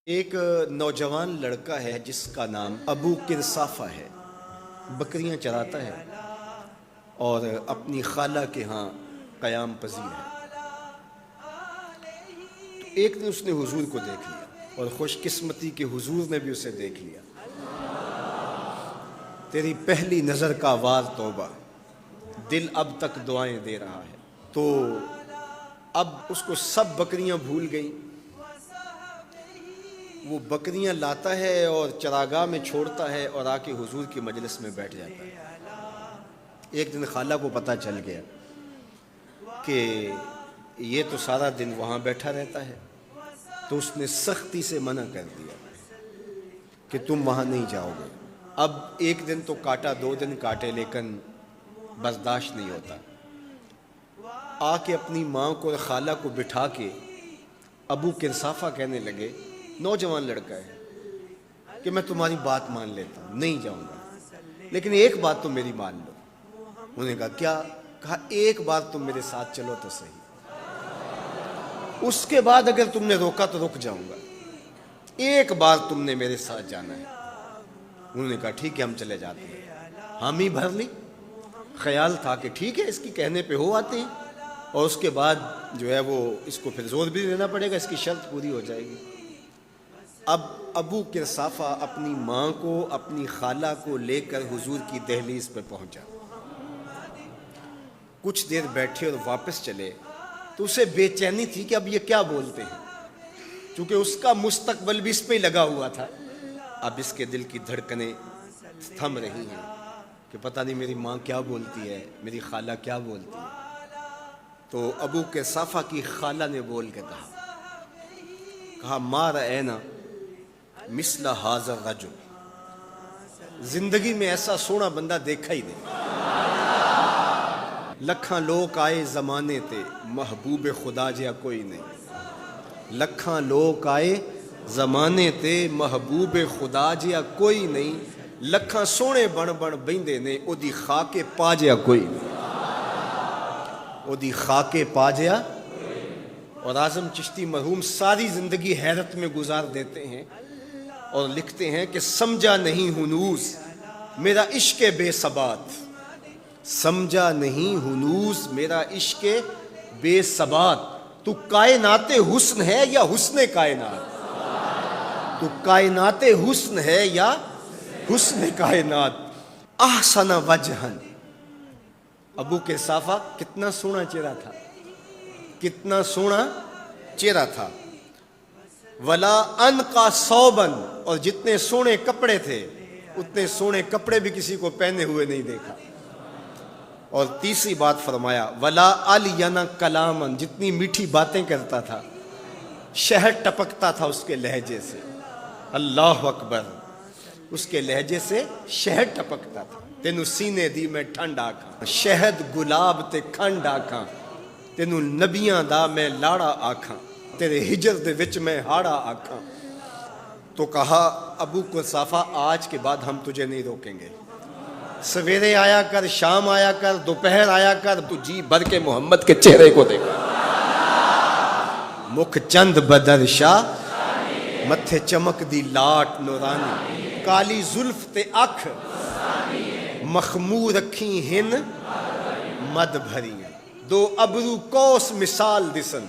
ایک نوجوان لڑکا ہے جس کا نام ابو کرصافہ ہے، بکریاں چراتا ہے اور اپنی خالہ کے ہاں قیام پذیر ہے۔ ایک دن اس نے حضور کو دیکھ لیا اور خوش قسمتی کے حضور نے بھی اسے دیکھ لیا۔ تیری پہلی نظر کا وار توبہ، دل اب تک دعائیں دے رہا ہے۔ تو اب اس کو سب بکریاں بھول گئیں، وہ بکریاں لاتا ہے اور چراگاہ میں چھوڑتا ہے اور آ کے حضور کی مجلس میں بیٹھ جاتا ہے۔ ایک دن خالہ کو پتہ چل گیا کہ یہ تو سارا دن وہاں بیٹھا رہتا ہے، تو اس نے سختی سے منع کر دیا کہ تم وہاں نہیں جاؤ گے۔ اب ایک دن تو کاٹا، دو دن کاٹے، لیکن برداشت نہیں ہوتا۔ آ کے اپنی ماں کو اور خالہ کو بٹھا کے ابو کرصافہ کہنے لگے، نوجوان لڑکا ہے، کہ میں تمہاری بات مان لیتا ہوں، نہیں جاؤں گا، لیکن ایک بات تو میری مان لو۔ انہوں نے کہا کیا؟ کہا ایک بار تم میرے ساتھ چلو تو صحیح، اس کے بعد اگر تم نے روکا تو رک جاؤں گا، ایک بار تم نے میرے ساتھ جانا ہے۔ انہوں نے کہا ٹھیک ہے، ہم چلے جاتے ہیں۔ حامی بھر لی، خیال تھا کہ ٹھیک ہے اس کی کہنے پہ ہو آتے ہیں، اور اس کے بعد جو ہے وہ اس کو پھر زور بھی دینا پڑے گا، اس کی شرط پوری ہو جائے گی۔ اب ابو کرصافہ اپنی ماں کو، اپنی خالہ کو لے کر حضور کی دہلیز پہ پہنچا۔ کچھ دیر بیٹھے اور واپس چلے تو اسے بے چینی تھی کہ اب یہ کیا بولتے ہیں، چونکہ اس کا مستقبل بھی اس پہ لگا ہوا تھا۔ اب اس کے دل کی دھڑکنیں تھم رہی ہیں کہ پتہ نہیں میری ماں کیا بولتی ہے، میری خالہ کیا بولتی ہے۔ تو ابو کرصافہ کی خالہ نے بول کے کہا ما رأینا مثل ھذا الرجل، زندگی میں ایسا سونا بندہ دیکھا ہی نہیں۔ لکھاں لوگ آئے زمانے تے، محبوب خدا جیا کوئی نہیں۔ لکھاں لوگ آئے زمانے تے، محبوب خدا جیا کوئی نہیں۔ لکھاں سونے بن بن بہندے نے، او دی خاکے پا جیا کوئی نہیں، او دی خاکے پا جیا۔ اور اعظم چشتی مرحوم ساری زندگی حیرت میں گزار دیتے ہیں اور لکھتے ہیں کہ سمجھا نہیں ہنوز میرا عشق بے ثبات، سمجھا نہیں ہنوز میرا عشق بے ثبات، تو کائنات حسن ہے یا حسن کائنات، تو کائنات حسن ہے یا حسن کائنات۔ احسن وجہن، ابو کرصافہ کتنا سونا چہرہ تھا، کتنا سونا چہرہ تھا۔ ولا انقا ثوبن، اور جتنے سونے کپڑے تھے اتنے سونے کپڑے بھی کسی کو پہنے ہوئے نہیں دیکھا۔ اور تیسری بات فرمایا ولا الین کلامن، جتنی میٹھی باتیں کرتا تھا، شہد ٹپکتا تھا اس کے لہجے سے۔ اللہ اکبر، اس کے لہجے سے شہد ٹپکتا تھا۔ تینو سینے دی میں ٹھنڈ آکھاں، شہد گلاب تے کھنڈ آکھاں، تینو نبیاں دا میں لاڑا آکھاں، تیرے ہجر دے وچ میں ہاڑا آکھاں۔ تو کہا ابو کرصافہ آج کے بعد ہم تجھے نہیں روکیں گے، سویرے آیا کر، شام آیا کر، دوپہر آیا کر، تو جی بھر کے محمد کے چہرے کو دیکھا۔ مکھ چند بدر شاہ، متھے چمک دی لاٹ نورانی، کالی زلف تے اکھ مخمور رکھی ہن مد بھریاں، دو ابرو کوس مثال دسن،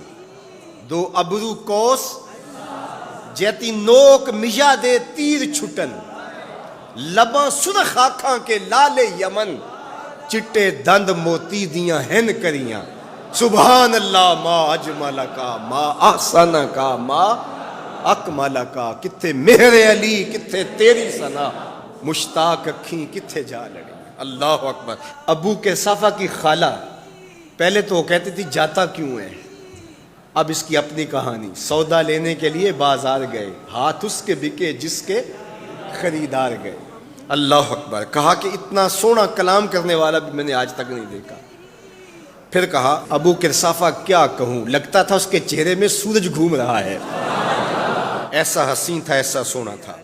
دو ابرو کوس جیتی نوک مجا دے تیر چھٹن، لباں سرخ آنکھاں کے لال یمن، چٹے دند موتی دیاں ہن کریاں۔ سبحان اللہ ما اجمل کا، ما احسن کا، ما اکمل کا۔ کتھے مہر علی، کتھے تیری ثنا، مشتاق اکھیں کتھے جا لڑی۔ اللہ اکبر۔ ابو کرصافہ کی خالہ پہلے تو وہ کہتی تھی جاتا کیوں ہے، اب اس کی اپنی کہانی۔ سودا لینے کے لیے بازار گئے، ہاتھ اس کے بکے جس کے خریدار گئے۔ اللہ اکبر۔ کہا کہ اتنا سونا کلام کرنے والا بھی میں نے آج تک نہیں دیکھا۔ پھر کہا ابو کرصافہ کیا کہوں، لگتا تھا اس کے چہرے میں سورج گھوم رہا ہے، ایسا حسین تھا، ایسا سونا تھا۔